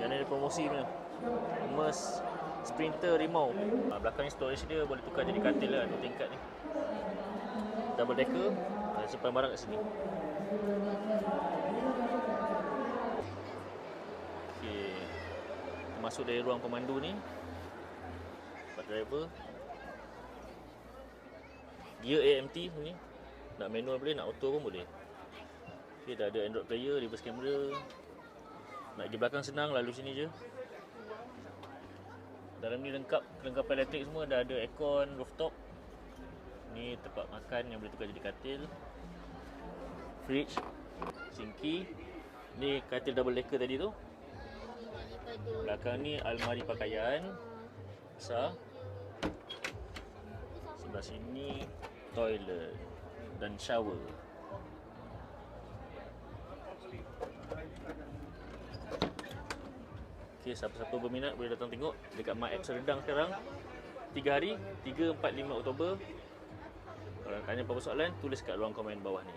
Yang ni ada promosi punya. Merce Sprinter Rimau. Belakang ni storage dia boleh tukar jadi katil lah, 2 tingkat ni. Double decker, simpan barang kat sini. Okey. Masuk dari ruang pemandu ni. Tempat driver. Gear AMT ni. Nak manual boleh, nak auto pun boleh. Okey, dah ada Android player, reverse camera. Nak pergi belakang senang, lalu sini je. Dalam ni lengkap kelengkapan elektrik semua, dah ada aircon, rooftop. Ni tempat makan yang boleh tukar jadi katil. Fridge, sinki. Ni katil double decker tadi tu. Belakang ni almari pakaian besar. Sebelah sini toilet dan shower. Okey, siapa-siapa berminat boleh datang tengok dekat MyX Redang sekarang. 3 hari, 3, 4, 5 Oktober. Kalau ada apa-apa soalan, tulis kat ruang komen bawah ni.